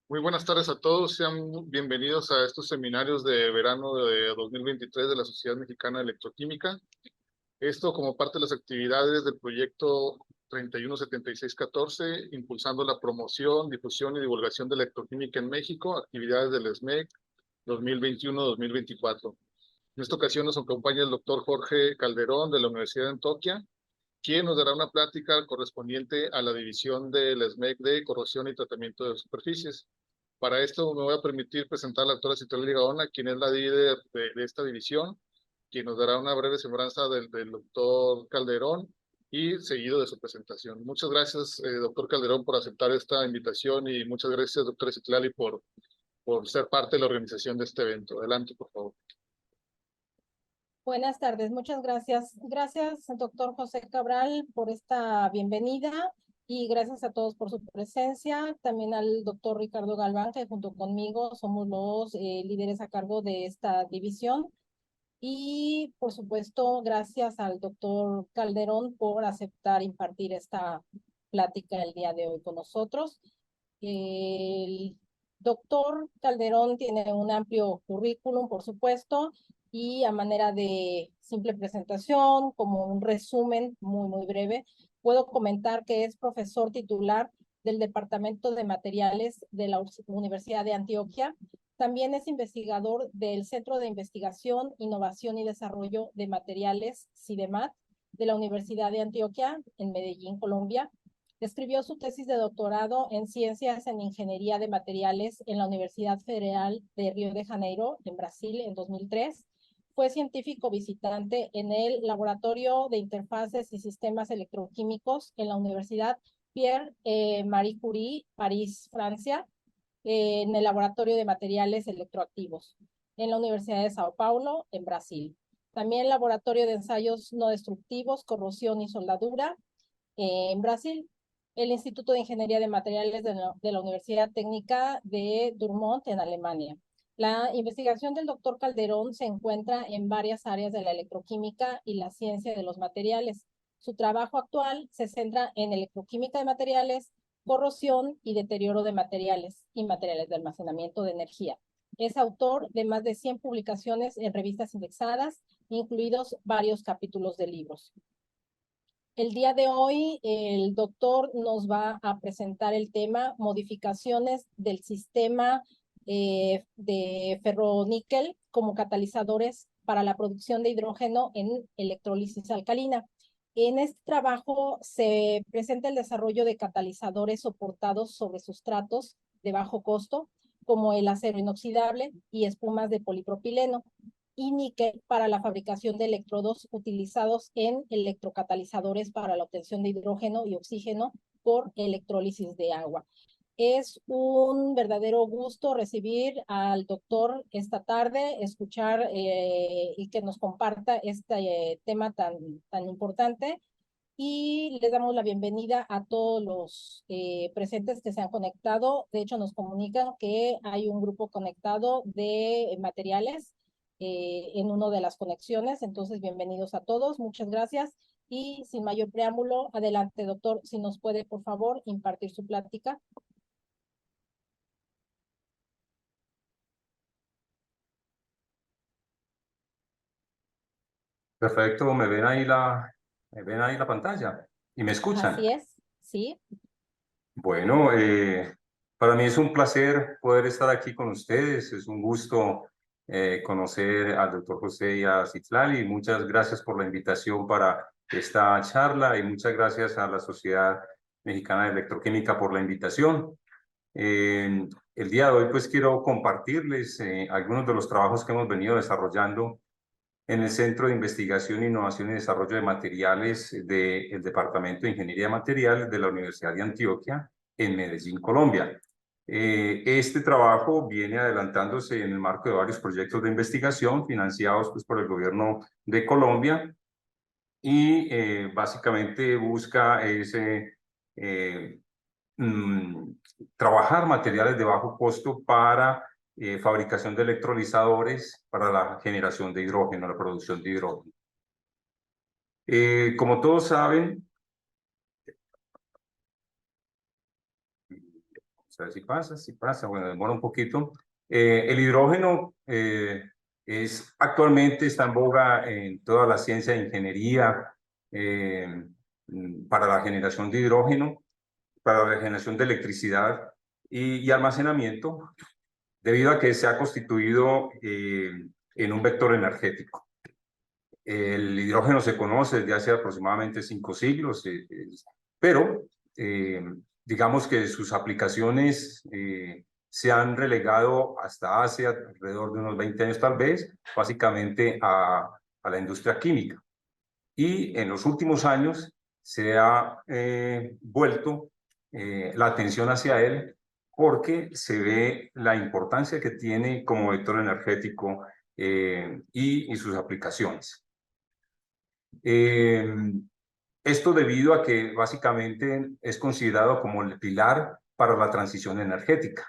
Muy buenas tardes a todos, sean bienvenidos a estos seminarios de verano de 2023 de la Sociedad Mexicana de Electroquímica. Esto como parte de las actividades del proyecto 317614, impulsando la promoción, difusión y divulgación de electroquímica en México, actividades del SMEC 2021-2024. En esta ocasión nos acompaña el doctor Jorge Calderón de la Universidad de Antioquia, quien nos dará una plática correspondiente a la división del SMEC de corrosión y tratamiento de superficies. Para esto me voy a permitir presentar a la doctora Citlali Gaona, quien es la líder de esta división, quien nos dará una breve semblanza del doctor Calderón y seguido de su presentación. Muchas gracias, doctor Calderón, por aceptar esta invitación y muchas gracias, doctora Citlali, por ser parte de la organización de este evento. Adelante, por favor. Buenas tardes, muchas gracias. Gracias, doctor José Cabral, por esta bienvenida y gracias a todos por su presencia. También al doctor Ricardo Galván, que junto conmigo somos los líderes a cargo de esta división. Y, por supuesto, gracias al doctor Calderón por aceptar impartir esta plática el día de hoy con nosotros. El doctor Calderón tiene un amplio currículum, por supuesto, y a manera de simple presentación, como un resumen muy breve, puedo comentar que es profesor titular del Departamento de Materiales de la Universidad de Antioquia. También es investigador del Centro de Investigación, Innovación y Desarrollo de Materiales, CIDEMAT, de la Universidad de Antioquia, en Medellín, Colombia. Escribió su tesis de doctorado en Ciencias en Ingeniería de Materiales en la Universidad Federal de Río de Janeiro, en Brasil, en 2003. Fue científico visitante en el Laboratorio de Interfaces y Sistemas Electroquímicos en la Universidad Pierre Marie Curie, París, Francia, en el Laboratorio de Materiales Electroactivos, en la Universidad de Sao Paulo, en Brasil. También Laboratorio de Ensayos No Destructivos, Corrosión y Soldadura, en Brasil. El Instituto de Ingeniería de Materiales de la Universidad Técnica de Dortmund, en Alemania. La investigación del doctor Calderón se encuentra en varias áreas de la electroquímica y la ciencia de los materiales. Su trabajo actual se centra en electroquímica de materiales, corrosión y deterioro de materiales y materiales de almacenamiento de energía. Es autor de más de 100 publicaciones en revistas indexadas, incluidos varios capítulos de libros. El día de hoy, el doctor nos va a presentar el tema modificaciones del sistema de ferroníquel como catalizadores para la producción de hidrógeno en electrólisis alcalina. En este trabajo se presenta el desarrollo de catalizadores soportados sobre sustratos de bajo costo, como el acero inoxidable y espumas de polipropileno, y níquel para la fabricación de electrodos utilizados en electrocatalizadores para la obtención de hidrógeno y oxígeno por electrólisis de agua. Es un verdadero gusto recibir al doctor esta tarde, escuchar y que nos comparta este tema tan importante. Y les damos la bienvenida a todos los presentes que se han conectado. De hecho, nos comunican que hay un grupo conectado de materiales en una de las conexiones. Entonces, bienvenidos a todos. Muchas gracias. Y sin mayor preámbulo, adelante, doctor, si nos puede, por favor, impartir su plática. Perfecto, me ven ahí la pantalla y me escuchan. Así es, sí. Bueno, para mí es un placer poder estar aquí con ustedes. Es un gusto conocer al doctor José y a Citlali. Muchas gracias por la invitación para esta charla y muchas gracias a la Sociedad Mexicana de Electroquímica por la invitación. El día de hoy pues quiero compartirles algunos de los trabajos que hemos venido desarrollando en el Centro de Investigación, Innovación y Desarrollo de Materiales del Departamento de Ingeniería de Materiales de la Universidad de Antioquia en Medellín, Colombia. Este trabajo viene adelantándose en el marco de varios proyectos de investigación financiados pues, por el gobierno de Colombia y básicamente busca trabajar materiales de bajo costo para fabricación de electrolizadores para la generación de hidrógeno, la producción de hidrógeno. Como todos saben, a ver si pasa, bueno, demora un poquito. El hidrógeno actualmente está en boga en toda la ciencia de ingeniería para la generación de hidrógeno, para la generación de electricidad y almacenamiento, debido a que se ha constituido en un vector energético. El hidrógeno se conoce desde hace aproximadamente 5 siglos, pero digamos que sus aplicaciones se han relegado hasta hace alrededor de unos 20 años tal vez, básicamente a la industria química. Y en los últimos años se ha vuelto la atención hacia él porque se ve la importancia que tiene como vector energético y sus aplicaciones. Esto debido a que básicamente es considerado como el pilar para la transición energética.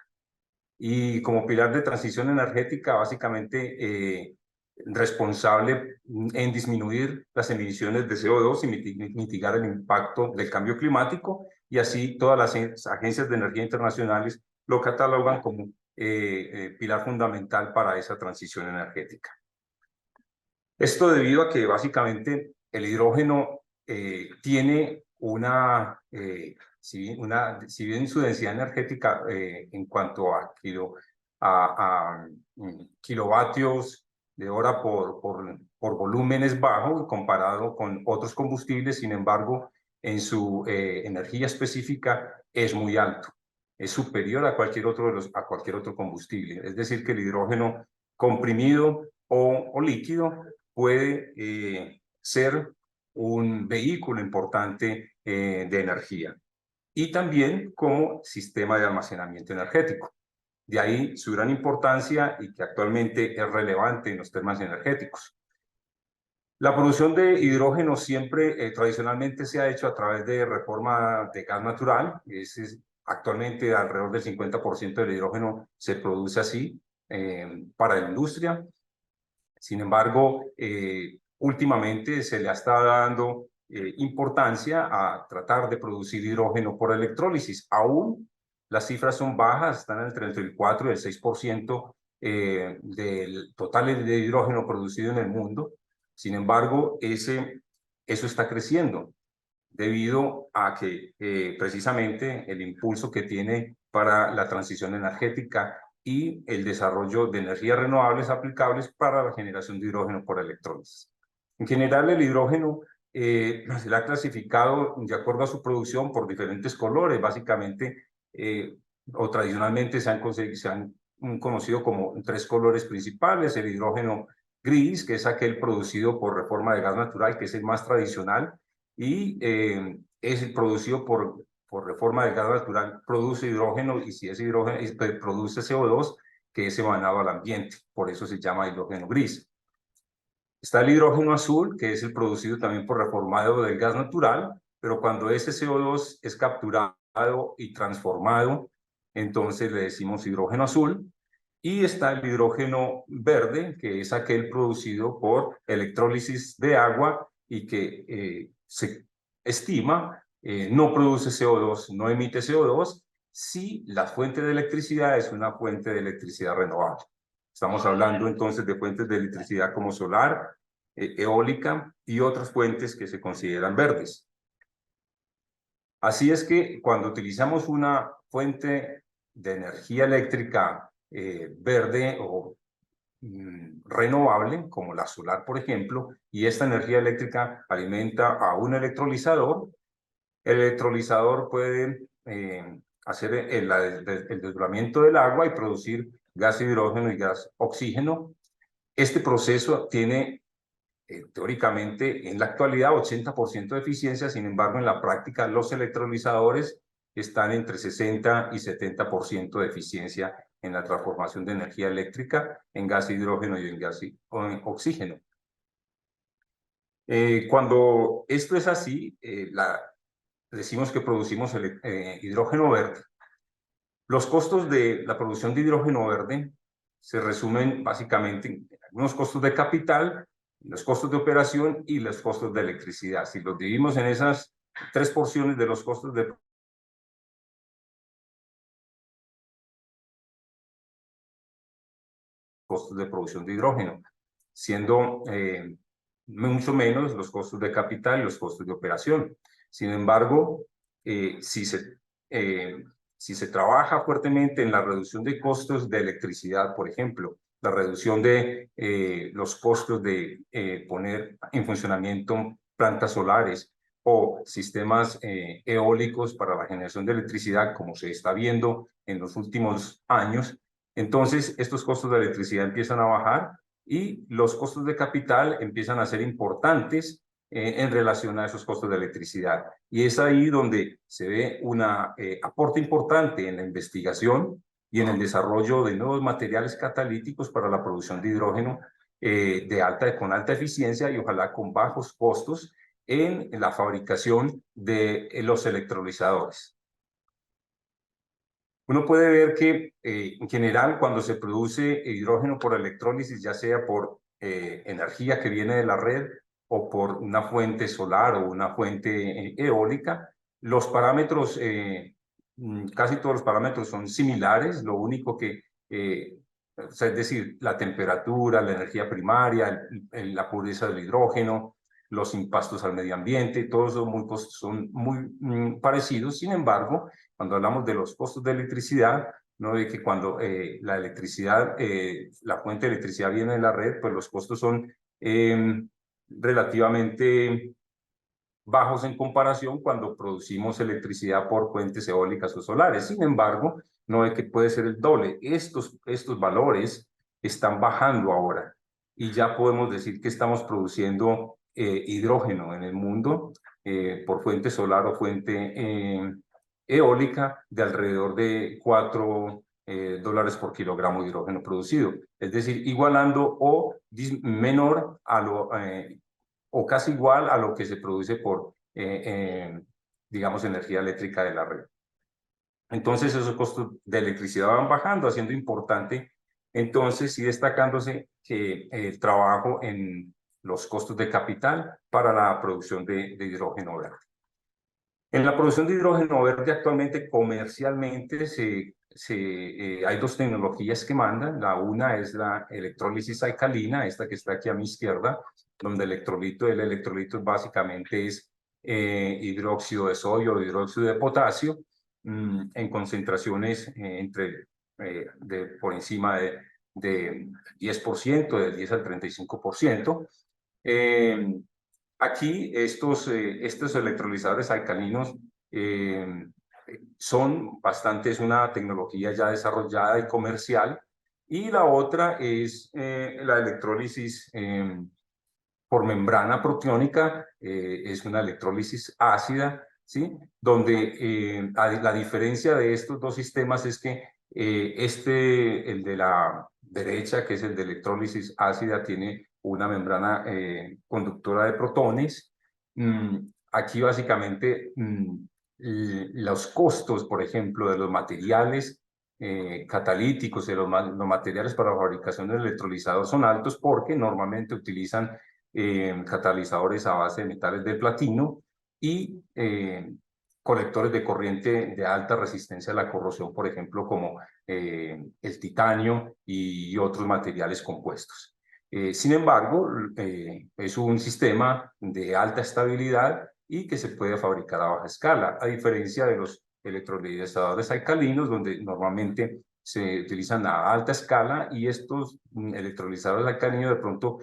Y como pilar de transición energética, básicamente responsable en disminuir las emisiones de CO2 y mitigar el impacto del cambio climático, y así todas las agencias de energía internacionales lo catalogan como pilar fundamental para esa transición energética. Esto debido a que básicamente el hidrógeno tiene si bien su densidad energética en cuanto a kilovatios de hora por volumen es bajo comparado con otros combustibles, sin embargo, en su energía específica es muy alto. Es superior a cualquier otro combustible. Es decir, que el hidrógeno comprimido o líquido puede ser un vehículo importante de energía y también como sistema de almacenamiento energético. De ahí su gran importancia y que actualmente es relevante en los temas energéticos. La producción de hidrógeno siempre tradicionalmente se ha hecho a través de reforma de gas natural. Actualmente alrededor del 50% del hidrógeno se produce así para la industria. Sin embargo, últimamente se le está dando importancia a tratar de producir hidrógeno por electrólisis. Aún las cifras son bajas, están entre el 4 y el 6% del total de hidrógeno producido en el mundo. Sin embargo, eso está creciendo debido a que precisamente el impulso que tiene para la transición energética y el desarrollo de energías renovables aplicables para la generación de hidrógeno por electrólisis. En general, el hidrógeno se le ha clasificado de acuerdo a su producción por diferentes colores, básicamente, o tradicionalmente se han conocido como 3 colores principales: el hidrógeno gris, que es aquel producido por reforma de gas natural, que es el más tradicional, y es el producido por reforma del gas natural, produce hidrógeno, y si ese hidrógeno produce CO2, que es emanado al ambiente, por eso se llama hidrógeno gris. Está el hidrógeno azul, que es el producido también por reformado del gas natural, pero cuando ese CO2 es capturado y transformado, entonces le decimos hidrógeno azul. Y está el hidrógeno verde, que es aquel producido por electrólisis de agua y que se estima no produce CO2, no emite CO2, si la fuente de electricidad es una fuente de electricidad renovable. Estamos hablando entonces de fuentes de electricidad como solar, eólica y otras fuentes que se consideran verdes. Así es que cuando utilizamos una fuente de energía eléctrica verde o renovable, como la solar, por ejemplo, y esta energía eléctrica alimenta a un electrolizador, el electrolizador puede hacer el desdoblamiento del agua y producir gas hidrógeno y gas oxígeno. Este proceso tiene teóricamente en la actualidad 80% de eficiencia, sin embargo en la práctica los electrolizadores están entre 60 y 70% de eficiencia en la transformación de energía eléctrica en gas hidrógeno y en gas oxígeno. Cuando esto es así, decimos que producimos hidrógeno verde. Los costos de la producción de hidrógeno verde se resumen básicamente en algunos costos de capital, los costos de operación y los costos de electricidad. Si los dividimos en esas 3 porciones de los costos de costos de producción de hidrógeno, siendo mucho menos los costos de capital y los costos de operación. Sin embargo, si se trabaja fuertemente en la reducción de costos de electricidad, por ejemplo, la reducción de los costos de poner en funcionamiento plantas solares o sistemas eólicos para la generación de electricidad, como se está viendo en los últimos años, entonces estos costos de electricidad empiezan a bajar y los costos de capital empiezan a ser importantes en relación a esos costos de electricidad. Y es ahí donde se ve un aporte importante en la investigación y en el desarrollo de nuevos materiales catalíticos para la producción de hidrógeno con alta eficiencia y ojalá con bajos costos en la fabricación de los electrolizadores. Uno puede ver que en general cuando se produce hidrógeno por electrólisis, ya sea por energía que viene de la red o por una fuente solar o una fuente eólica, los parámetros, casi todos los parámetros son similares, lo único que, o sea, es decir, la temperatura, la energía primaria, la pureza del hidrógeno, los impactos al medio ambiente, todos son muy parecidos. Sin embargo, cuando hablamos de los costos de electricidad, no ve que cuando la fuente de electricidad viene de la red, pues los costos son relativamente bajos en comparación cuando producimos electricidad por fuentes eólicas o solares. Sin embargo, no ve que puede ser el doble. Estos valores están bajando ahora y ya podemos decir que estamos produciendo hidrógeno en el mundo por fuente solar o fuente eólica de alrededor de $4 por kilogramo de hidrógeno producido. Es decir, igualando o menor a lo o casi igual a lo que se produce por, digamos, energía eléctrica de la red. Entonces, esos costos de electricidad van bajando, haciendo importante, entonces, y destacándose que el trabajo en los costos de capital para la producción de hidrógeno verde. En la producción de hidrógeno verde actualmente comercialmente hay dos tecnologías que mandan. La una es la electrólisis alcalina, esta que está aquí a mi izquierda, donde el electrolito básicamente es hidróxido de sodio o hidróxido de potasio en concentraciones por encima de 10%, del 10 al 35%. Aquí estos electrolizadores alcalinos es una tecnología ya desarrollada y comercial, y la otra es la electrólisis por membrana proteónica, es una electrólisis ácida, ¿sí? Donde la diferencia de estos dos sistemas es que el de la derecha, que es el de electrólisis ácida, tiene una membrana conductora de protones. Aquí básicamente los costos, por ejemplo, de los materiales catalíticos, de los materiales para la fabricación del electrolizador son altos porque normalmente utilizan catalizadores a base de metales de platino y colectores de corriente de alta resistencia a la corrosión, por ejemplo, como el titanio y otros materiales compuestos. Sin embargo, es un sistema de alta estabilidad y que se puede fabricar a baja escala, a diferencia de los electrolizadores alcalinos, donde normalmente se utilizan a alta escala, y estos electrolizadores alcalinos de pronto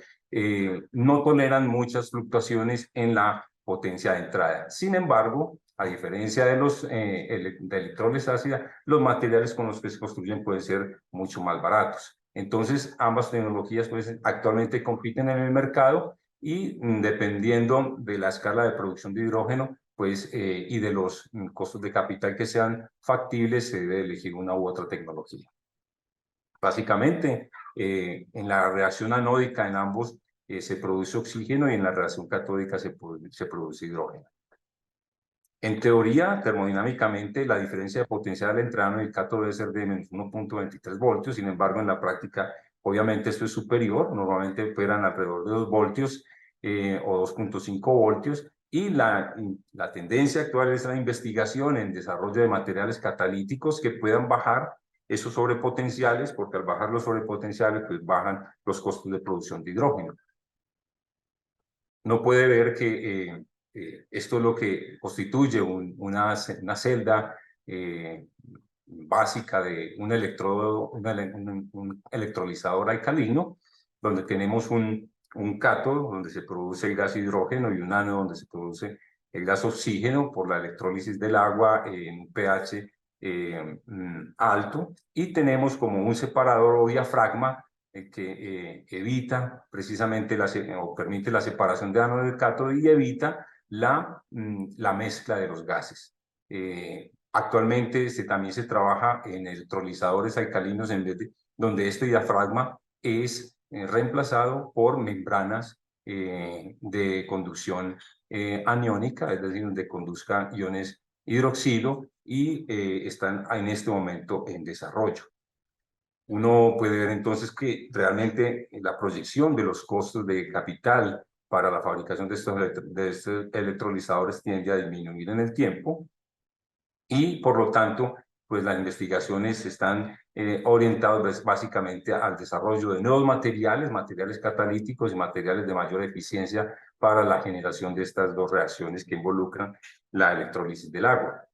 no toleran muchas fluctuaciones en la potencia de entrada. Sin embargo, a diferencia de los de electrólisis ácida, los materiales con los que se construyen pueden ser mucho más baratos. Entonces, ambas tecnologías pues, actualmente compiten en el mercado y dependiendo de la escala de producción de hidrógeno pues, y de los costos de capital que sean factibles, se debe elegir una u otra tecnología. Básicamente, en la reacción anódica en ambos se produce oxígeno y en la reacción catódica se produce hidrógeno. En teoría, termodinámicamente, la diferencia de potencial entre ánodo y cátodo debe ser de menos 1.23 voltios. Sin embargo, en la práctica, obviamente esto es superior. Normalmente operan alrededor de 2 voltios o 2.5 voltios. Y la tendencia actual es la investigación en desarrollo de materiales catalíticos que puedan bajar esos sobrepotenciales, porque al bajar los sobrepotenciales, pues bajan los costos de producción de hidrógeno. No puede ver que esto es lo que constituye una celda básica de un electrodo, un electrolizador alcalino, donde tenemos un cátodo donde se produce el gas hidrógeno y un ánodo donde se produce el gas oxígeno por la electrólisis del agua en un pH alto, y tenemos como un separador o diafragma que evita precisamente o permite la separación de ánodo del cátodo y evita la mezcla de los gases. Actualmente también se trabaja en electrolizadores alcalinos donde este diafragma es reemplazado por membranas de conducción aniónica, es decir, donde conduzcan iones hidroxilo, y están en este momento en desarrollo. Uno puede ver entonces que realmente la proyección de los costos de capital para la fabricación de estos electrolizadores tiende a disminuir en el tiempo, y por lo tanto, pues las investigaciones están orientadas básicamente al desarrollo de nuevos materiales catalíticos y materiales de mayor eficiencia para la generación de estas dos reacciones que involucran la electrólisis del agua.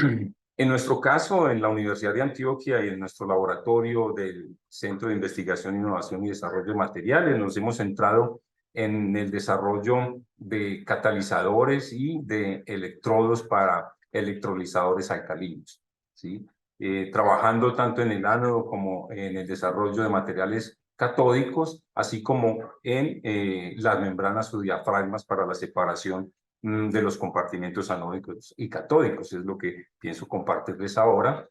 En nuestro caso, en la Universidad de Antioquia y en nuestro laboratorio del Centro de Investigación, Innovación y Desarrollo de Materiales, nos hemos centrado en el desarrollo de catalizadores y de electrodos para electrolizadores alcalinos, ¿sí? Trabajando tanto en el ánodo como en el desarrollo de materiales catódicos, así como en las membranas o diafragmas para la separación de los compartimentos anódicos y catódicos. Es lo que pienso compartirles ahora.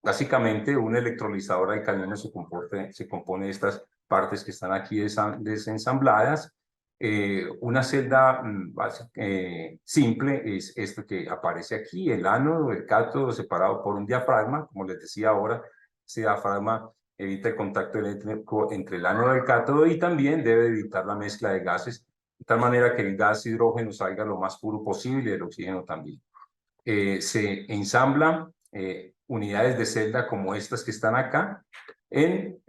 Básicamente, un electrolizador alcalino se compone de estas partes que están aquí desensambladas. Una celda simple es esto que aparece aquí, el ánodo, el cátodo separado por un diafragma. Como les decía ahora, ese diafragma evita el contacto eléctrico entre el ánodo y el cátodo, y también debe evitar la mezcla de gases, de tal manera que el gas hidrógeno salga lo más puro posible y el oxígeno también. Se ensamblan unidades de celda como estas que están acá en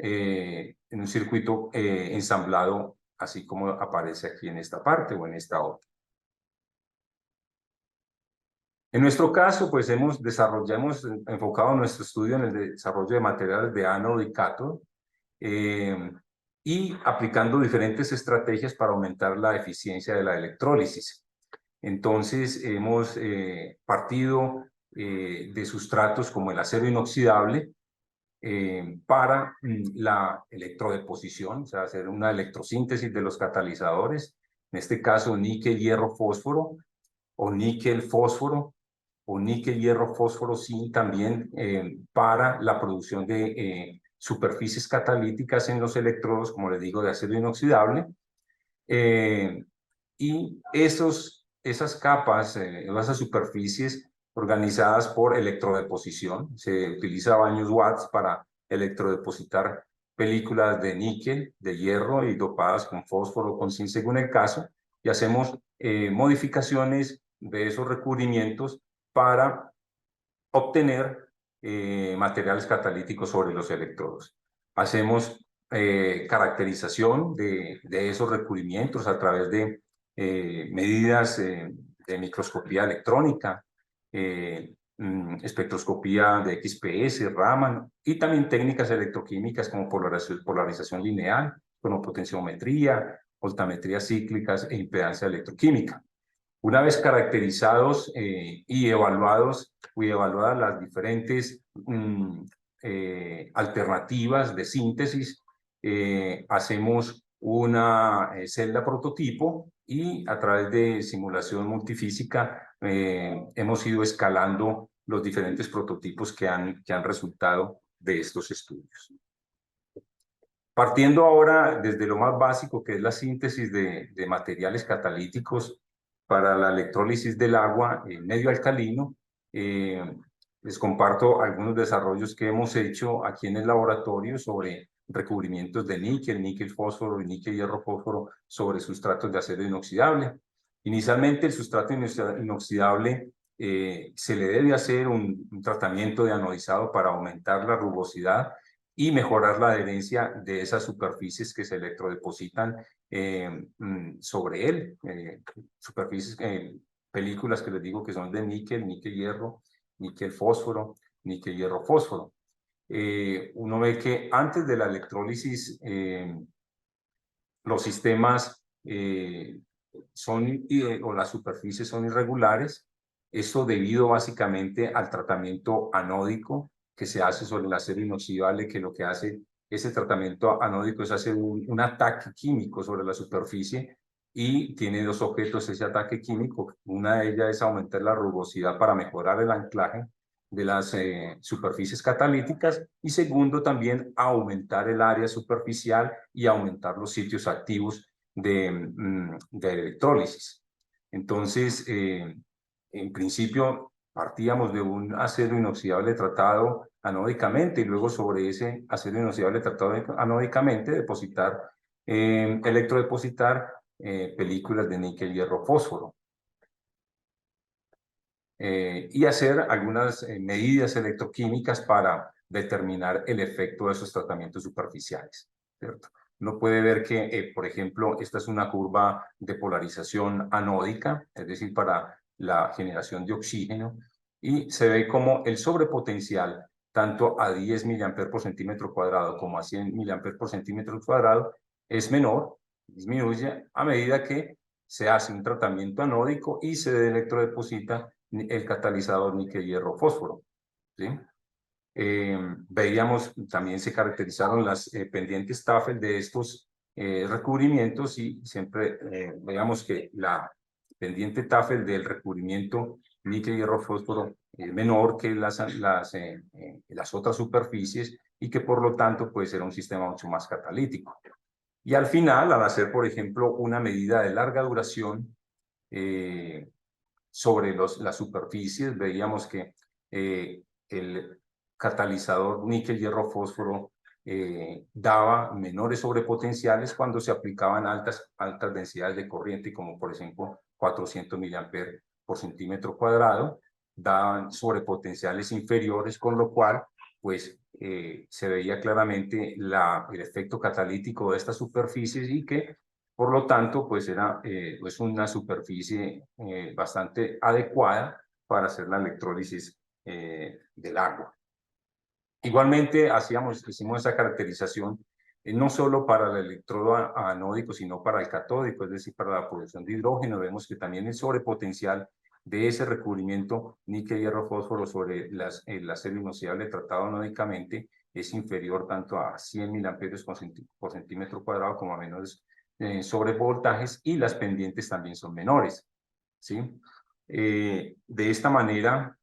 un circuito ensamblado, así como aparece aquí en esta parte o en esta otra. En nuestro caso, pues hemos enfocado nuestro estudio en el desarrollo de materiales de ánodo y cátodo, y aplicando diferentes estrategias para aumentar la eficiencia de la electrólisis. Entonces, hemos partido de sustratos como el acero inoxidable para la electrodeposición, o sea, hacer una electrosíntesis de los catalizadores, en este caso níquel, hierro, fósforo, o níquel, fósforo, o níquel, hierro, fósforo, zinc también, para la producción de superficies catalíticas en los electrodos, como les digo, de acero inoxidable. Y esas capas, esas superficies organizadas por electrodeposición, se utiliza baños Watts para electrodepositar películas de níquel, de hierro y dopadas con fósforo, con zinc según el caso, y hacemos modificaciones de esos recubrimientos para obtener materiales catalíticos sobre los electrodos. Hacemos caracterización de esos recubrimientos a través de medidas de microscopía electrónica, espectroscopía de XPS, Raman, y también técnicas electroquímicas como polarización lineal, cronopotenciometría, voltametría cíclicas e impedancia electroquímica. Una vez caracterizados y evaluadas las diferentes alternativas de síntesis, hacemos una celda prototipo, y a través de simulación multifísica hemos ido escalando los diferentes prototipos que han resultado de estos estudios. Partiendo ahora desde lo más básico, que es la síntesis de materiales catalíticos para la electrólisis del agua en medio alcalino, les comparto algunos desarrollos que hemos hecho aquí en el laboratorio sobre recubrimientos de níquel, fósforo y níquel, hierro, fósforo sobre sustratos de acero inoxidable. Inicialmente, el sustrato inoxidable se le debe hacer un tratamiento de anodizado para aumentar la rugosidad y mejorar la adherencia de esas superficies que se electrodepositan sobre él. Superficies, películas que les digo que son de níquel, níquel-hierro, níquel-fósforo, níquel-hierro-fósforo. Uno ve que antes de la electrólisis los sistemas o las superficies son irregulares. Esto debido básicamente al tratamiento anódico que se hace sobre el acero inoxidable, que lo que hace ese tratamiento anódico es hacer un ataque químico sobre la superficie y tiene dos objetos ese ataque químico. Una de ellas es aumentar la rugosidad para mejorar el anclaje de las superficies catalíticas y segundo también aumentar el área superficial y aumentar los sitios activos de electrólisis. Entonces, en principio partíamos de un acero inoxidable tratado anódicamente y luego sobre ese acero inoxidable tratado anódicamente electrodepositar películas de níquel, hierro, fósforo. Y hacer algunas medidas electroquímicas para determinar el efecto de esos tratamientos superficiales, ¿cierto? Uno puede ver que, por ejemplo, esta es una curva de polarización anódica, es decir, para la generación de oxígeno, y se ve como el sobrepotencial, tanto a 10 mA por centímetro cuadrado como a 100 mA por centímetro cuadrado, es menor, disminuye a medida que se hace un tratamiento anódico y se electrodeposita el catalizador níquel-hierro-fósforo, ¿sí? Veíamos, también se caracterizaron las pendientes Tafel de estos recubrimientos y siempre veíamos que la pendiente Tafel del recubrimiento níquel-hierro-fósforo es menor que las otras superficies y que por lo tanto pues era un sistema mucho más catalítico. Y al final, al hacer por ejemplo una medida de larga duración sobre las superficies, veíamos que el catalizador níquel-hierro-fósforo daba menores sobrepotenciales cuando se aplicaban altas densidades de corriente, como por ejemplo 400 mA por centímetro cuadrado, daban sobrepotenciales inferiores, con lo cual pues se veía claramente el efecto catalítico de estas superficies y que por lo tanto pues era pues una superficie bastante adecuada para hacer la electrólisis del agua. Igualmente hicimos esa caracterización no solo para el electrodo anódico, sino para el catódico, es decir, para la producción de hidrógeno. Vemos que también el sobrepotencial de ese recubrimiento níquel-hierro-fósforo sobre el acero inoxidable tratado anódicamente es inferior tanto a 100 mA por centímetro cuadrado como a menores sobrevoltajes, y las pendientes también son menores, ¿sí? De esta manera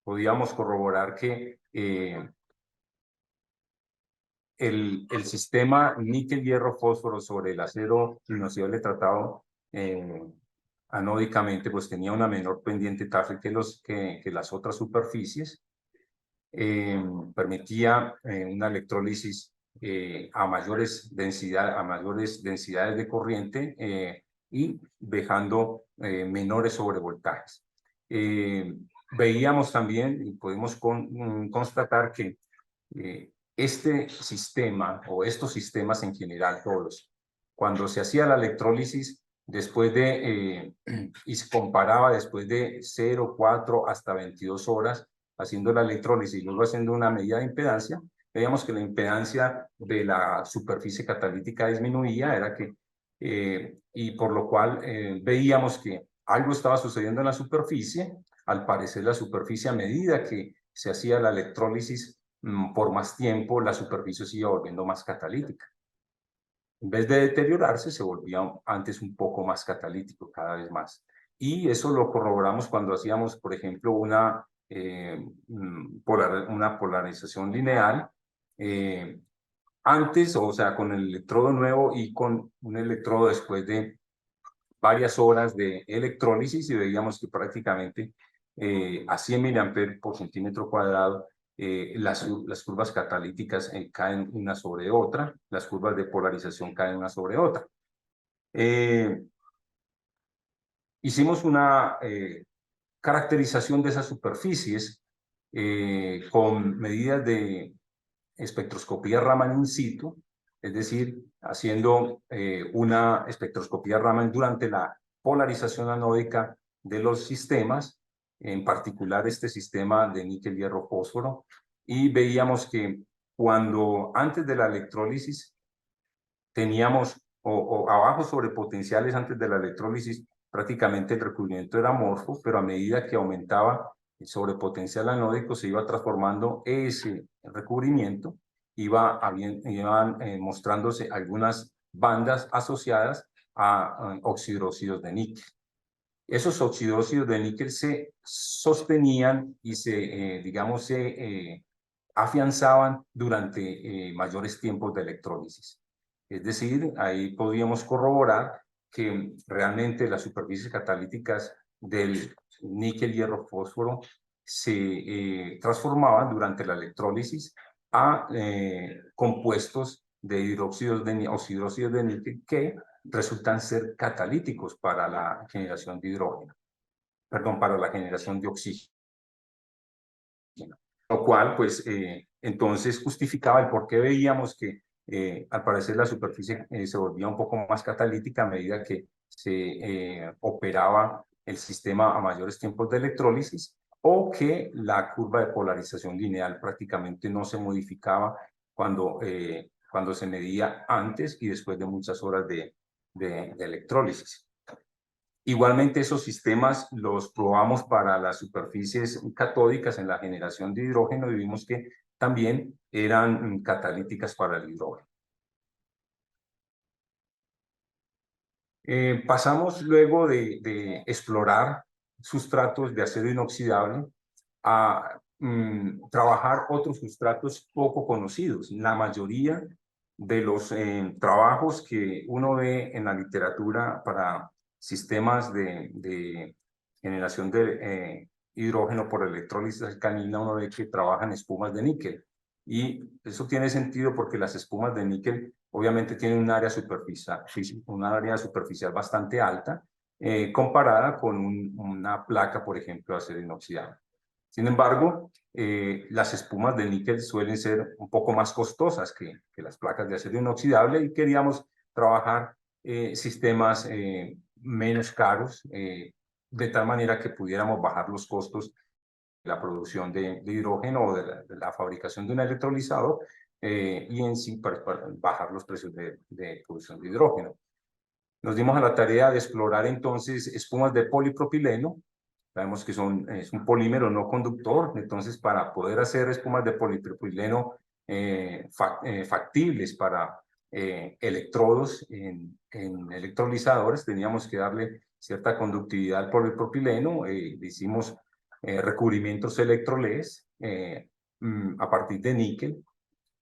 podíamos corroborar que el sistema níquel-hierro-fósforo sobre el acero inoxidable tratado anódicamente pues tenía una menor pendiente Tafel que las otras superficies, permitía una electrólisis a mayores densidades de corriente y dejando menores sobrevoltajes. Veíamos también y podemos constatar que este sistema o estos sistemas en general todos, cuando se hacía la electrólisis después de y se comparaba después de 0, 4 hasta 22 horas haciendo la electrólisis y luego haciendo una medida de impedancia, veíamos que la impedancia de la superficie catalítica disminuía, y por lo cual veíamos que algo estaba sucediendo en la superficie. Al parecer la superficie, a medida que se hacía la electrólisis por más tiempo, la superficie se iba volviendo más catalítica. En vez de deteriorarse, se volvía antes un poco más catalítico cada vez más. Y eso lo corroboramos cuando hacíamos, por ejemplo, una polarización lineal antes, o sea, con el electrodo nuevo y con un electrodo después de varias horas de electrólisis, y veíamos que prácticamente a 100 mA por centímetro cuadrado las curvas catalíticas caen una sobre otra, las curvas de polarización caen una sobre otra. Hicimos una caracterización de esas superficies con medidas de espectroscopía Raman in situ, es decir, haciendo una espectroscopía Raman durante la polarización anódica de los sistemas, en particular este sistema de níquel, hierro, fósforo, y veíamos que cuando antes de la electrólisis teníamos, o abajo sobre potenciales antes de la electrólisis, prácticamente el recubrimiento era amorfo, pero a medida que aumentaba el sobrepotencial anódico se iba transformando ese recubrimiento, iban mostrándose algunas bandas asociadas a oxidróxidos de níquel. Esos oxidróxidos de níquel se sostenían y digamos, se afianzaban durante mayores tiempos de electrólisis. Es decir, ahí podíamos corroborar que realmente las superficies catalíticas del níquel, hierro, fósforo se transformaban durante la electrólisis a compuestos de hidróxidos oxidróxidos de níquel que resultan ser catalíticos para la generación de hidrógeno, perdón, para la generación de oxígeno. Lo cual, pues, entonces justificaba el por qué veíamos que al parecer la superficie se volvía un poco más catalítica a medida que se operaba el sistema a mayores tiempos de electrólisis, o que la curva de polarización lineal prácticamente no se modificaba cuando se medía antes y después de muchas horas de electrólisis. Igualmente esos sistemas los probamos para las superficies catódicas en la generación de hidrógeno y vimos que también eran catalíticas para el hidrógeno. Pasamos luego de explorar sustratos de acero inoxidable a trabajar otros sustratos poco conocidos. La mayoría de los trabajos que uno ve en la literatura para sistemas de generación de hidrógeno por electrólisis alcalina, uno ve que trabajan espumas de níquel. Y eso tiene sentido porque las espumas de níquel obviamente tienen un área superficial bastante alta comparada con una placa, por ejemplo, de acero inoxidable. Sin embargo, las espumas de níquel suelen ser un poco más costosas que las placas de acero inoxidable y queríamos trabajar sistemas menos caros, de tal manera que pudiéramos bajar los costos de la producción de hidrógeno o de la fabricación de un electrolizador y en sí para bajar los precios de producción de hidrógeno. Nos dimos a la tarea de explorar entonces espumas de polipropileno. Sabemos que es un polímero no conductor, entonces para poder hacer espumas de polipropileno factibles para electrodos en electrolizadores, teníamos que darle cierta conductividad al polipropileno. Hicimos recubrimientos electrolés a partir de níquel,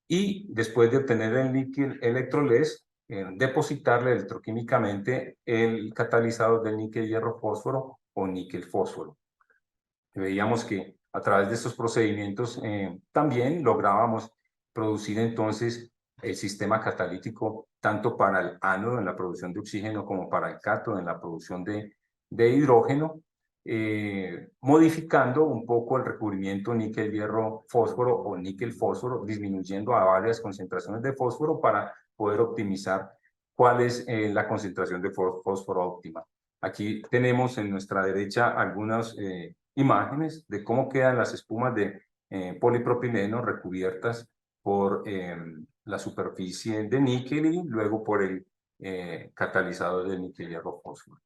y después de obtener el níquel electrolés, depositarle electroquímicamente el catalizador del níquel hierro fósforo o níquel fósforo. Veíamos que a través de estos procedimientos también lográbamos producir entonces el sistema catalítico tanto para el ánodo en la producción de oxígeno como para el cátodo en la producción de hidrógeno, modificando un poco el recubrimiento níquel hierro fósforo o níquel fósforo, disminuyendo a varias concentraciones de fósforo para poder optimizar cuál es la concentración de fósforo óptima. Aquí tenemos en nuestra derecha algunas imágenes de cómo quedan las espumas de polipropileno recubiertas por la superficie de níquel y luego por el catalizador de níquel hierro fósforo.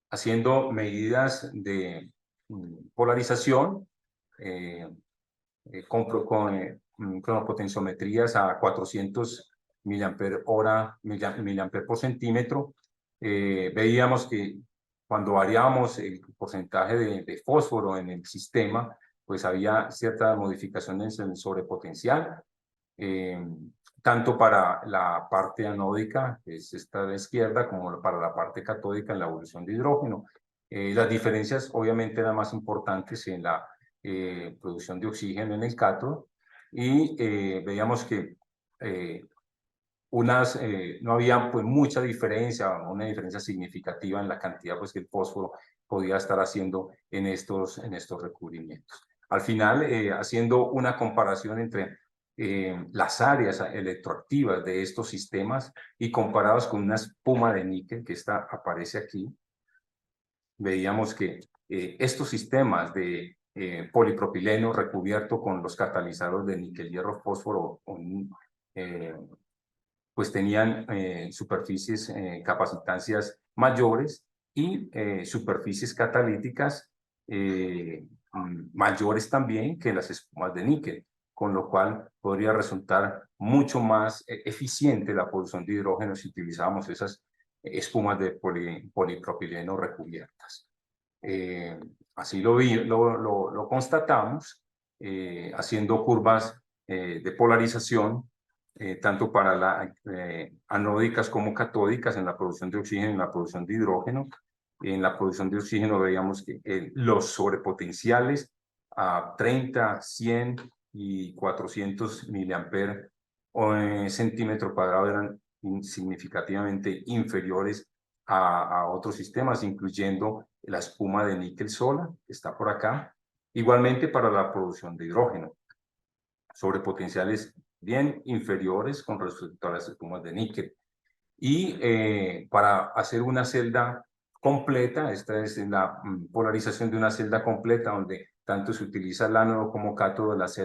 Haciendo medidas de polarización con cronopotenciometrías a 400 miliamperes por centímetro, veíamos que cuando variábamos el porcentaje de fósforo en el sistema, pues había ciertas modificaciones en el sobrepotencial, tanto para la parte anódica, que es esta de la izquierda, como para la parte catódica en la evolución de hidrógeno. Las diferencias obviamente eran más importantes en la producción de oxígeno en el cátodo, y veíamos que no había pues mucha diferencia, una diferencia significativa en la cantidad pues que el fósforo podía estar haciendo en estos recubrimientos. Al final, haciendo una comparación entre las áreas electroactivas de estos sistemas y comparados con una espuma de níquel que aparece aquí, veíamos que estos sistemas de polipropileno recubierto con los catalizadores de níquel, hierro, fósforo, pues tenían superficies, capacitancias mayores y superficies catalíticas mayores también que las espumas de níquel, con lo cual podría resultar mucho más eficiente la producción de hidrógeno si utilizamos esas espumas de polipropileno recubiertas. Así lo constatamos haciendo curvas de polarización tanto para anódicas como catódicas en la producción de oxígeno y en la producción de hidrógeno. En la producción de oxígeno veíamos que los sobrepotenciales a 30, 100 y 400 miliamperes centímetro cuadrado eran significativamente inferiores a otros sistemas, incluyendo la espuma de níquel sola, que está por acá. Igualmente para la producción de hidrógeno, sobrepotenciales bien inferiores con respecto a las espumas de níquel. Y para hacer una celda completa, esta es la polarización de una celda completa donde tanto se utiliza el ánodo como cátodo, las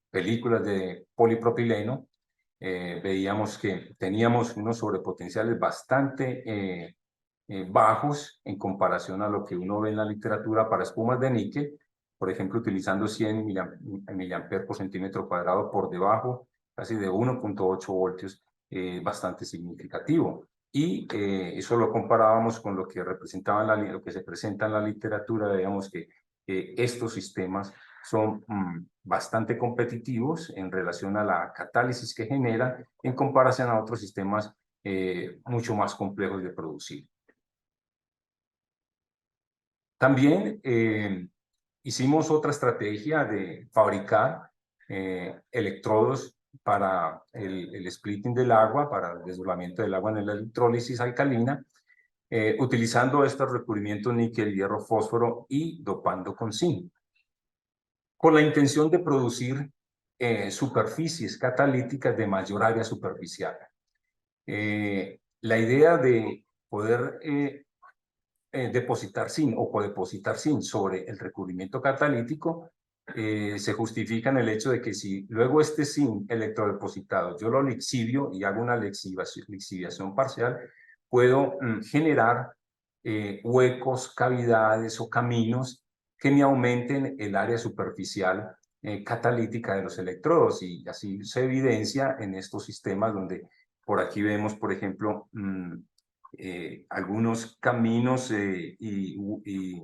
películas de polipropileno, veíamos que teníamos unos sobrepotenciales bastante bajos en comparación a lo que uno ve en la literatura para espumas de níquel, por ejemplo, utilizando 100 miliamperes por centímetro cuadrado por debajo, casi de 1.8 voltios, bastante significativo. Y eso lo comparábamos con lo que lo que se presenta en la literatura, veíamos que estos sistemas son bastante competitivos en relación a la catálisis que generan en comparación a otros sistemas mucho más complejos de producir. También hicimos otra estrategia de fabricar electrodos para el splitting del agua, para el desdoblamiento del agua en la electrólisis alcalina, utilizando estos recubrimientos níquel, hierro, fósforo y dopando con zinc, con la intención de producir superficies catalíticas de mayor área superficial. La idea de poder depositar zinc o codepositar zinc sobre el recubrimiento catalítico se justifica en el hecho de que si luego este zinc electrodepositado yo lo lixivio y hago una lixiviación parcial, puedo generar huecos, cavidades o caminos que me aumenten el área superficial catalítica de los electrodos, y así se evidencia en estos sistemas donde por aquí vemos, por ejemplo, algunos caminos y,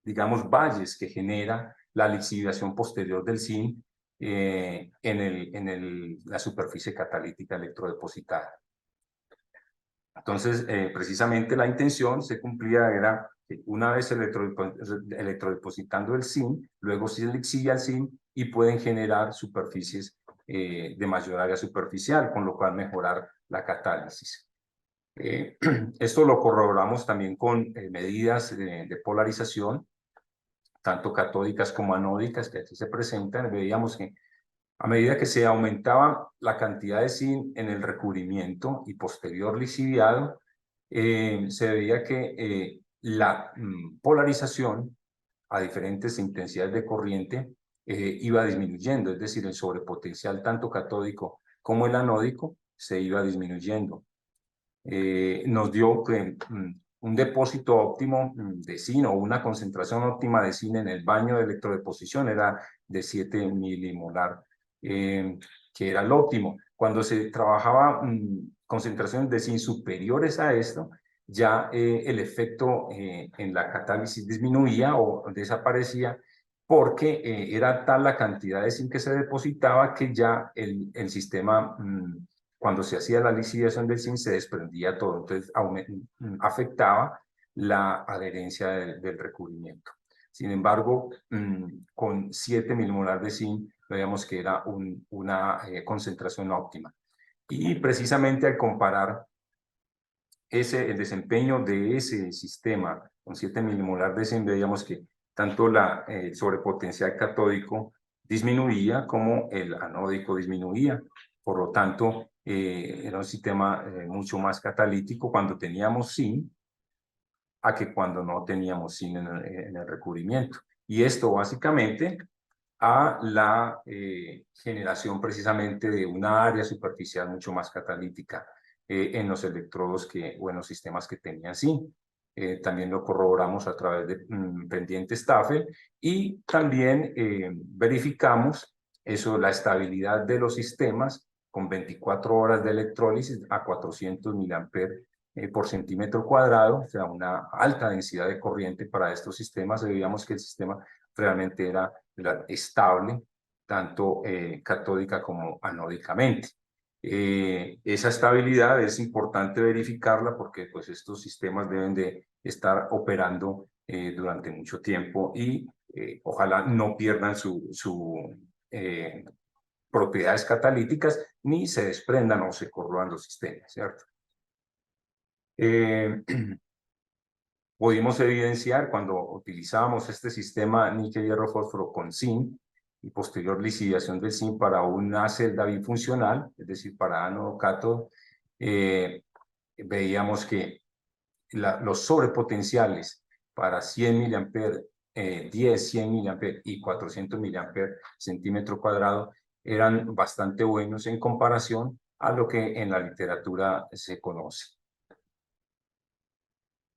digamos, valles que genera la lixiviación posterior del zinc en la superficie catalítica electrodepositada. Entonces, precisamente la intención se cumplía, era que una vez electrodepositando el zinc, luego se lixivia el zinc y pueden generar superficies de mayor área superficial, con lo cual mejorar la catálisis. Esto lo corroboramos también con medidas de polarización, tanto catódicas como anódicas, que aquí se presentan. Veíamos que a medida que se aumentaba la cantidad de zinc en el recubrimiento y posterior lixiviado, se veía que la polarización a diferentes intensidades de corriente iba disminuyendo, es decir, el sobrepotencial tanto catódico como el anódico se iba disminuyendo. Nos dio que un depósito óptimo de zinc o una concentración óptima de zinc en el baño de electrodeposición era de 7 milimolar, que era el óptimo. Cuando se trabajaba concentraciones de zinc superiores a esto, ya el efecto en la catálisis disminuía o desaparecía, porque era tal la cantidad de zinc que se depositaba que ya el sistema cuando se hacía la lixiviación del zinc se desprendía todo, entonces afectaba la adherencia del recubrimiento. Sin embargo, con 7 milimolar de zinc veíamos que era una concentración óptima. Y precisamente al comparar el desempeño de ese sistema con 7 milimolar de zinc, veíamos que tanto el sobrepotencial catódico disminuía como el anódico disminuía. Por lo tanto, era un sistema mucho más catalítico cuando teníamos zinc a que cuando no teníamos zinc en el recubrimiento. Y esto básicamente a la generación precisamente de una área superficial mucho más catalítica en los electrodos o en los sistemas que tenían zinc. También lo corroboramos a través de pendiente Staffel y también verificamos la estabilidad de los sistemas con 24 horas de electrólisis a 400 miliamperes por centímetro cuadrado, o sea, una alta densidad de corriente para estos sistemas. Veíamos que el sistema realmente era estable, tanto catódica como anódicamente. Esa estabilidad es importante verificarla porque pues, estos sistemas deben de estar operando durante mucho tiempo y ojalá no pierdan sus propiedades catalíticas ni se desprendan o se corroan los sistemas, ¿cierto? Pudimos evidenciar cuando utilizábamos este sistema níquel-hierro-fósforo con zinc y posterior licidación del zinc para una celda bifuncional, es decir, para ánodo cátodo, veíamos que los sobrepotenciales para 100 miliamperes, 10, 100 miliamperes y 400 miliamperes centímetro cuadrado eran bastante buenos en comparación a lo que en la literatura se conoce.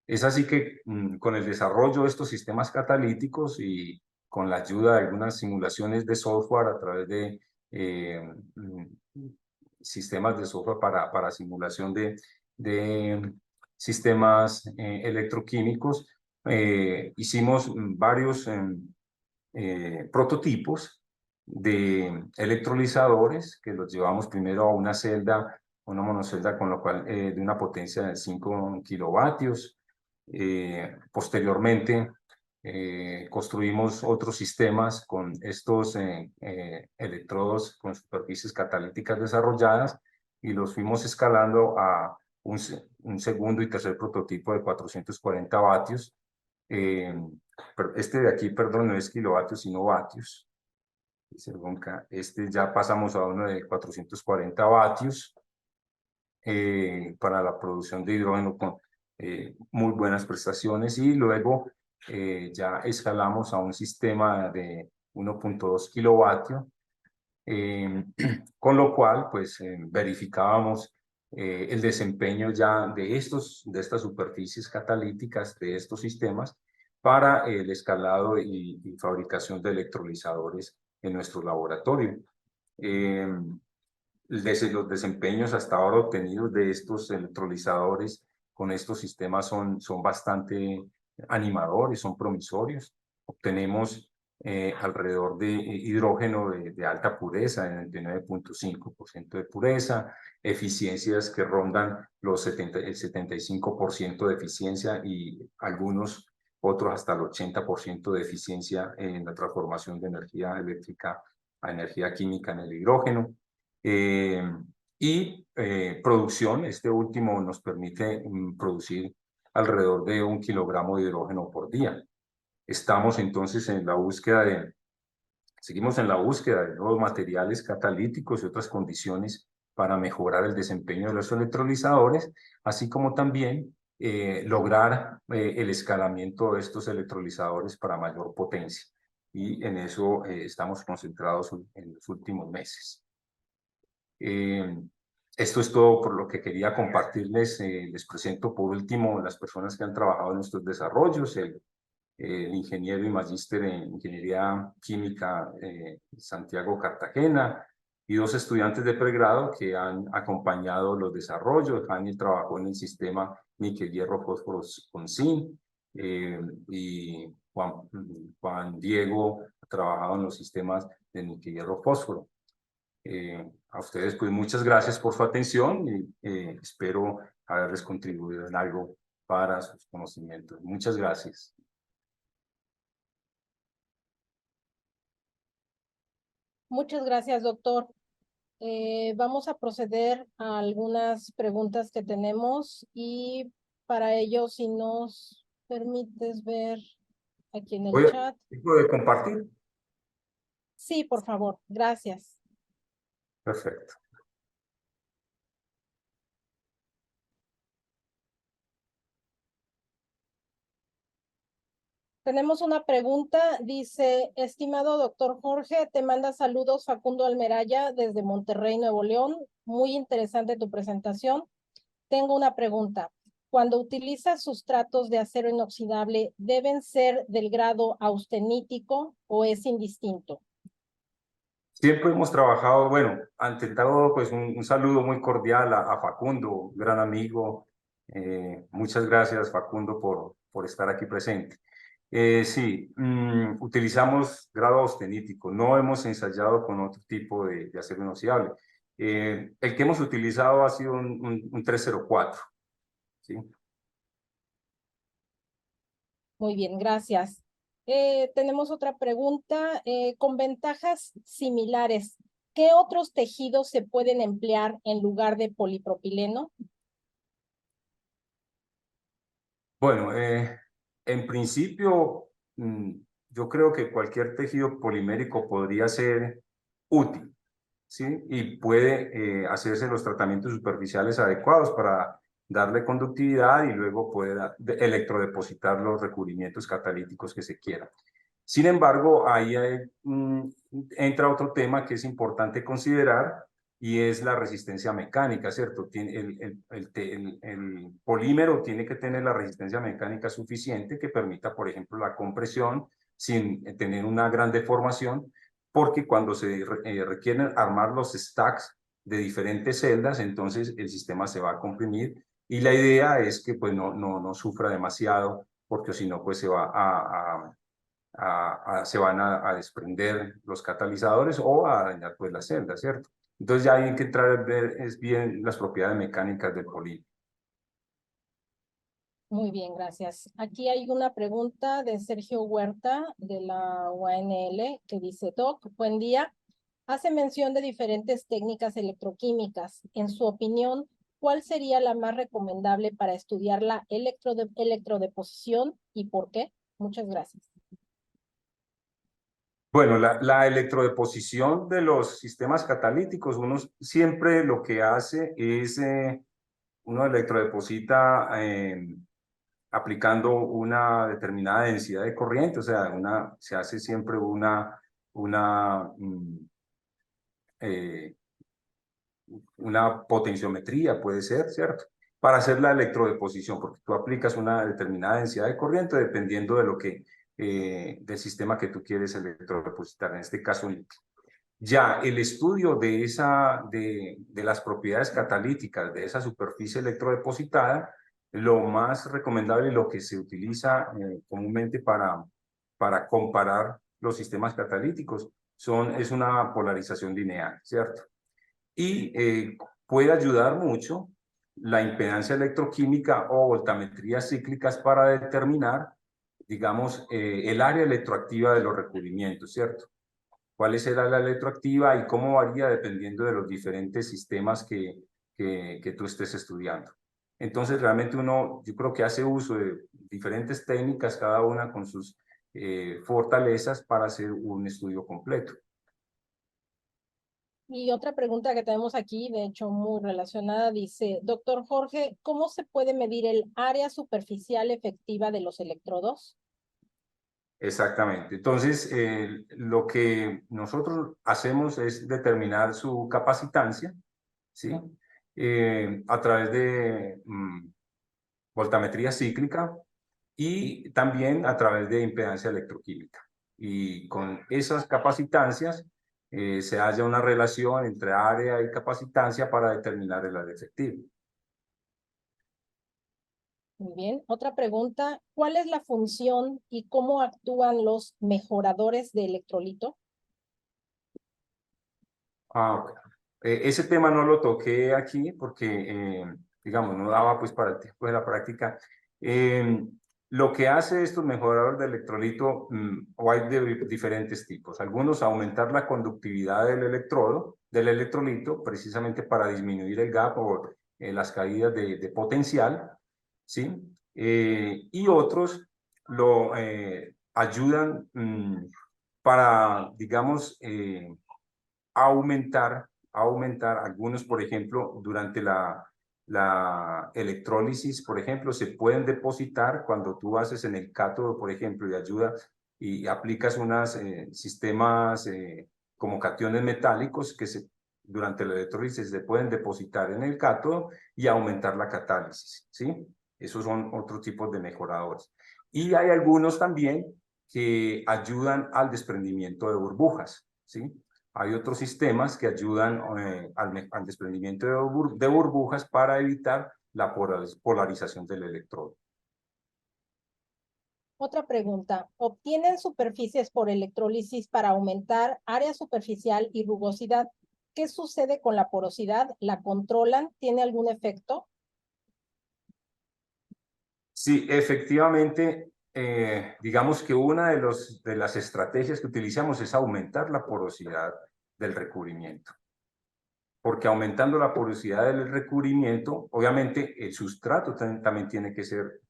Es así que con el desarrollo de estos sistemas catalíticos y con la ayuda de algunas simulaciones de software a través de sistemas de software para simulación de sistemas electroquímicos, hicimos varios prototipos de electrolizadores que los llevamos primero a una celda, una monocelda con lo cual de una potencia de 5 kilovatios. Posteriormente construimos otros sistemas con estos electrodos con superficies catalíticas desarrolladas y los fuimos escalando a un segundo y tercer prototipo de 440 vatios. Este de aquí, perdón, no es kilovatios, sino vatios. Este ya pasamos a uno de 440 vatios para la producción de hidrógeno con muy buenas prestaciones y luego ya escalamos a un sistema de 1.2 kilovatios, con lo cual pues verificábamos el desempeño ya de estas superficies catalíticas de estos sistemas para el escalado y fabricación de electrolizadores en nuestro laboratorio. Los desempeños hasta ahora obtenidos de estos electrolizadores con estos sistemas son bastante animadores, son promisorios. Obtenemos alrededor de hidrógeno de alta pureza, de 99.5% de pureza, eficiencias que rondan el 75% de eficiencia y algunos otros hasta el 80% de eficiencia en la transformación de energía eléctrica a energía química en el hidrógeno. Producción, este último nos permite producir alrededor de 1 kilogramo de hidrógeno por día. Estamos entonces seguimos en la búsqueda de nuevos materiales catalíticos y otras condiciones para mejorar el desempeño de los electrolizadores, así como también lograr el escalamiento de estos electrolizadores para mayor potencia. Y en eso estamos concentrados en los últimos meses. Esto es todo por lo que quería compartirles. Les presento por último las personas que han trabajado en estos desarrollos, el ingeniero y magíster en ingeniería química Santiago Cartagena y 2 estudiantes de pregrado que han acompañado los desarrollos. Daniel trabajó en el sistema níquel-hierro-fósforo con zinc y Juan Diego ha trabajado en los sistemas de níquel-hierro-fósforo. A ustedes pues muchas gracias por su atención y espero haberles contribuido en algo para sus conocimientos. Muchas gracias. Muchas gracias, doctor. Vamos a proceder a algunas preguntas que tenemos y para ello, si nos permites ver aquí en el Voy a chat. ¿puedo compartir? Sí, por favor, gracias. Perfecto. Tenemos una pregunta, dice, estimado doctor Jorge, te manda saludos Facundo Almeraya desde Monterrey, Nuevo León. Muy interesante tu presentación. Tengo una pregunta. Cuando utilizas sustratos de acero inoxidable, ¿deben ser del grado austenítico o es indistinto? Siempre hemos trabajado, bueno, ante todo, pues un saludo muy cordial a Facundo, un gran amigo. Muchas gracias, Facundo, por estar aquí presente. Sí, utilizamos grado austenítico, no hemos ensayado con otro tipo de acero inoxidable. El que hemos utilizado ha sido un 304, ¿sí? Muy bien, gracias. Tenemos otra pregunta. Con ventajas similares, ¿qué otros tejidos se pueden emplear en lugar de polipropileno? Bueno, en principio, yo creo que cualquier tejido polimérico podría ser útil, ¿sí? Y puede hacerse los tratamientos superficiales adecuados para darle conductividad y luego poder electrodepositar los recubrimientos catalíticos que se quieran. Sin embargo, ahí entra otro tema que es importante considerar y es la resistencia mecánica, ¿cierto? El polímero tiene que tener la resistencia mecánica suficiente que permita, por ejemplo, la compresión sin tener una gran deformación, porque cuando se requieren armar los stacks de diferentes celdas, entonces el sistema se va a comprimir y la idea es que pues no sufra demasiado, porque si no pues se va se van a desprender los catalizadores o a dañar pues la celda, ¿cierto? Entonces ya hay que entrar a ver es bien las propiedades mecánicas del polímero. Muy bien, gracias. Aquí hay una pregunta de Sergio Huerta de la UANL que dice, Doc, buen día. Hace mención de diferentes técnicas electroquímicas. En su opinión, ¿cuál sería la más recomendable para estudiar la electrodeposición y por qué? Muchas gracias. Bueno, la electrodeposición de los sistemas catalíticos, uno siempre lo que hace es, uno electrodeposita aplicando una determinada densidad de corriente, o sea, se hace siempre eh, una potenciometría, puede ser, ¿cierto? Para hacer la electrodeposición, porque tú aplicas una determinada densidad de corriente dependiendo de lo que, del sistema que tú quieres electrodepositar, en este caso litio. Ya el estudio de las propiedades catalíticas de esa superficie electrodepositada, lo más recomendable y lo que se utiliza comúnmente para comparar los sistemas catalíticos es una polarización lineal, ¿cierto? Y puede ayudar mucho la impedancia electroquímica o voltametrías cíclicas para determinar, digamos, el área electroactiva de los recubrimientos, ¿cierto? Cuál será la electroactiva y cómo varía dependiendo de los diferentes sistemas que tú estés estudiando. Entonces, realmente yo creo que hace uso de diferentes técnicas, cada una con sus fortalezas para hacer un estudio completo. Y otra pregunta que tenemos aquí, de hecho muy relacionada, dice, doctor Jorge, ¿cómo se puede medir el área superficial efectiva de los electrodos? Exactamente. Entonces, lo que nosotros hacemos es determinar su capacitancia, ¿sí? A través de voltametría cíclica y también a través de impedancia electroquímica. Y con esas capacitancias se halla una relación entre área y capacitancia para determinar el área efectiva. Muy bien. Otra pregunta, ¿cuál es la función y cómo actúan los mejoradores de electrolito? Okay. Ese tema no lo toqué aquí porque, digamos, no daba pues para el tiempo de la práctica. Lo que hace estos mejoradores de electrolito, o hay de diferentes tipos. Algunos aumentar la conductividad del electrodo, del electrolito, precisamente para disminuir el gap o las caídas de potencial, ¿sí? Y otros lo ayudan para, digamos, aumentar algunos, por ejemplo, durante la electrólisis, por ejemplo, se pueden depositar cuando tú haces en el cátodo, por ejemplo, y ayudas y aplicas unos sistemas como cationes metálicos que durante la electrólisis se pueden depositar en el cátodo y aumentar la catálisis, ¿sí? Esos son otros tipos de mejoradores. Y hay algunos también que ayudan al desprendimiento de burbujas, ¿sí? Hay otros sistemas que ayudan al desprendimiento de burbujas para evitar la polarización del electrodo. Otra pregunta. ¿Obtienen superficies por electrólisis para aumentar área superficial y rugosidad? ¿Qué sucede con la porosidad? ¿La controlan? ¿Tiene algún efecto? Sí, efectivamente, digamos que una de las estrategias que utilizamos es aumentar la porosidad del recubrimiento. Porque aumentando la porosidad del recubrimiento, obviamente el sustrato también tiene que ser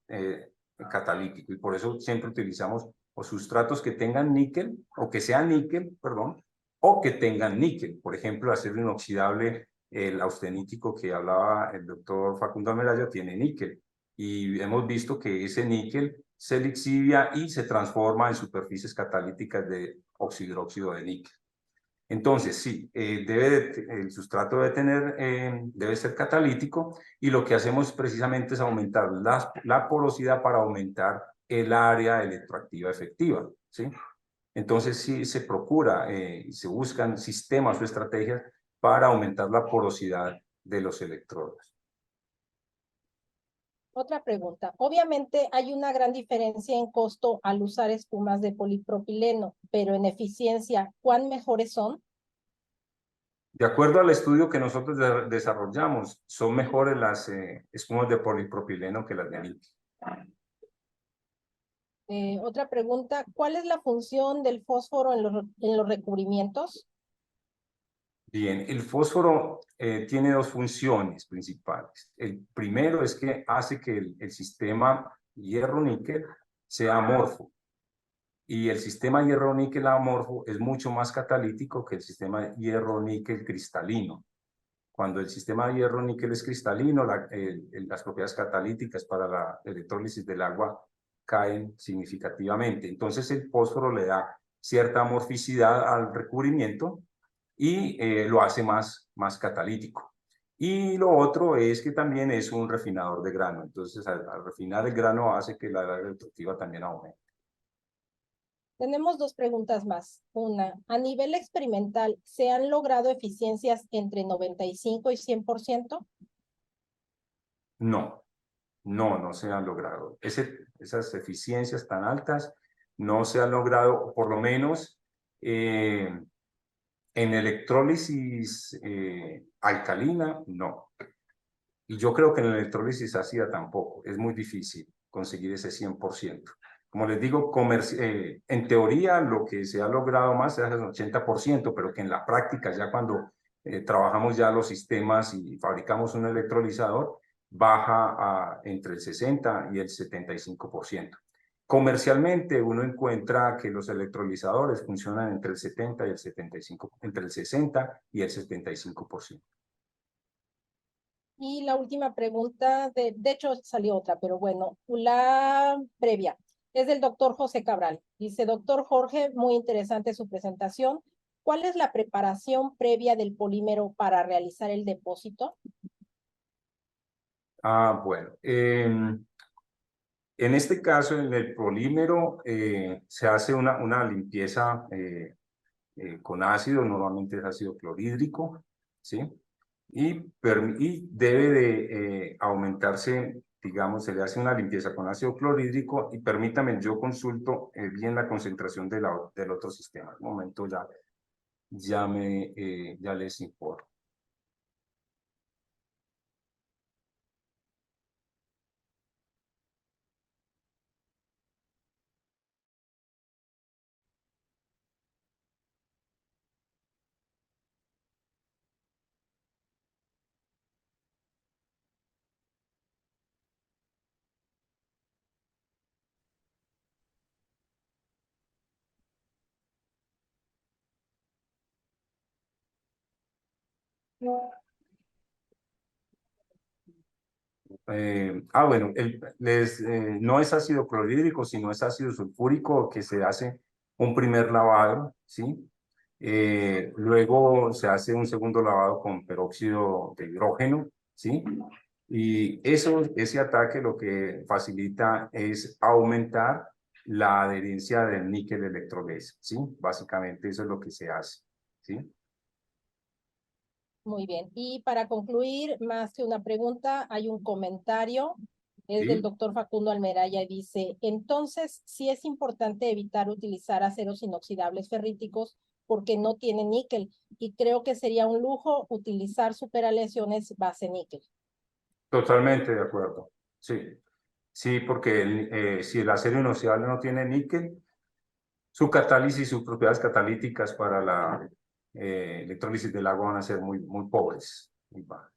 catalítico, y por eso siempre utilizamos o sustratos que tengan níquel, o que sean níquel, perdón, o que tengan níquel. Por ejemplo, acero inoxidable, el austenítico que hablaba el doctor Facundo Amelaya, tiene níquel, y hemos visto que ese níquel se lixivia y se transforma en superficies catalíticas de oxidróxido de níquel. Entonces, sí, el sustrato debe ser catalítico, y lo que hacemos precisamente es aumentar la porosidad para aumentar el área electroactiva efectiva, ¿sí? Entonces, sí se procura, se buscan sistemas o estrategias para aumentar la porosidad de los electrodos. Otra pregunta. Obviamente hay una gran diferencia en costo al usar espumas de polipropileno, pero en eficiencia, ¿cuán mejores son? De acuerdo al estudio que nosotros desarrollamos, son mejores las espumas de polipropileno que las de níquel. Otra pregunta. ¿Cuál es la función del fósforo en los recubrimientos? Bien, el fósforo tiene dos funciones principales. El primero es que hace que el sistema hierro-níquel sea amorfo. Y el sistema hierro-níquel amorfo es mucho más catalítico que el sistema hierro-níquel cristalino. Cuando el sistema hierro-níquel es cristalino, las propiedades catalíticas para la electrólisis del agua caen significativamente. Entonces el fósforo le da cierta amorficidad al recubrimiento y lo hace más catalítico. Y lo otro es que también es un refinador de grano. Entonces, al refinar el grano hace que la edad electroactiva también aumente. Tenemos dos preguntas más. Una, a nivel experimental, ¿se han logrado eficiencias entre 95 y 100%? No se han logrado. Esas eficiencias tan altas no se han logrado, por lo menos en electrólisis alcalina, no. Y yo creo que en la electrólisis ácida tampoco. Es muy difícil conseguir ese 100%. Como les digo, en teoría lo que se ha logrado más es el 80%, pero que en la práctica, ya cuando trabajamos ya los sistemas y fabricamos un electrolizador, baja entre el 60 y el 75%. Comercialmente uno encuentra que los electrolizadores funcionan entre el 70 y el 75, entre el 60 y el 75%. Y la última pregunta, de hecho salió otra, pero bueno, la previa, es del doctor José Cabral. Dice, doctor Jorge, muy interesante su presentación. ¿Cuál es la preparación previa del polímero para realizar el depósito? Bueno. En este caso, en el polímero, se hace una limpieza con ácido, normalmente es ácido clorhídrico, ¿sí? Y debe de aumentarse, digamos, se le hace una limpieza con ácido clorhídrico, y permítame, yo consulto bien la concentración del otro sistema. Un momento, ya les informo. Bueno, no es ácido clorhídrico, sino es ácido sulfúrico que se hace un primer lavado, ¿sí? Luego se hace un segundo lavado con peróxido de hidrógeno, ¿sí? Y ese ataque lo que facilita es aumentar la adherencia del níquel electrolesa, ¿sí? Básicamente eso es lo que se hace, ¿sí? Muy bien. Y para concluir, más que una pregunta, hay un comentario. Es del doctor Facundo Almeraya y dice, entonces, sí es importante evitar utilizar aceros inoxidables ferríticos porque no tiene níquel y creo que sería un lujo utilizar superaleaciones base níquel. Totalmente de acuerdo, sí. Sí, porque si el acero inoxidable no tiene níquel, su catálisis, sus propiedades catalíticas para la electrólisis del agua van a ser muy pobres, muy bajas.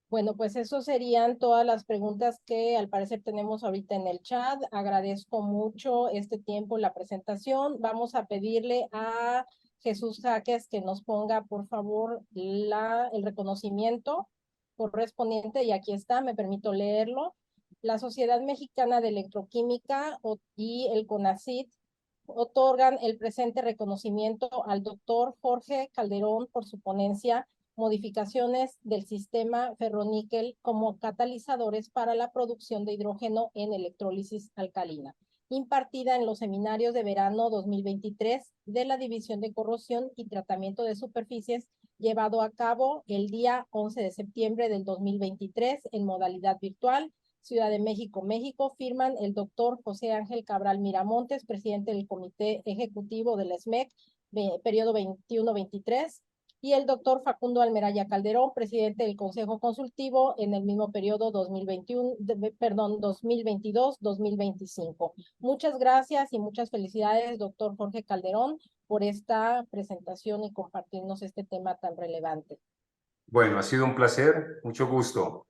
Bueno, pues eso serían todas las preguntas que al parecer tenemos ahorita en el chat. Agradezco mucho este tiempo, la presentación. Vamos a pedirle a Jesús Jaques que nos ponga, por favor, el reconocimiento correspondiente. Y aquí está, me permito leerlo. La Sociedad Mexicana de Electroquímica y el CONACYT otorgan el presente reconocimiento al doctor Jorge Calderón por su ponencia modificaciones del sistema ferroníquel como catalizadores para la producción de hidrógeno en electrólisis alcalina, impartida en los seminarios de verano 2023 de la División de Corrosión y Tratamiento de Superficies, llevado a cabo el día 11 de septiembre del 2023 en modalidad virtual. Ciudad de México, México, firman el doctor José Ángel Cabral Miramontes, presidente del Comité Ejecutivo del SMEC, periodo 21-23, y el doctor Facundo Almeraya Calderón, presidente del Consejo Consultivo en el mismo periodo 2022-2025. Muchas gracias y muchas felicidades, doctor Jorge Calderón, por esta presentación y compartirnos este tema tan relevante. Bueno, ha sido un placer, mucho gusto.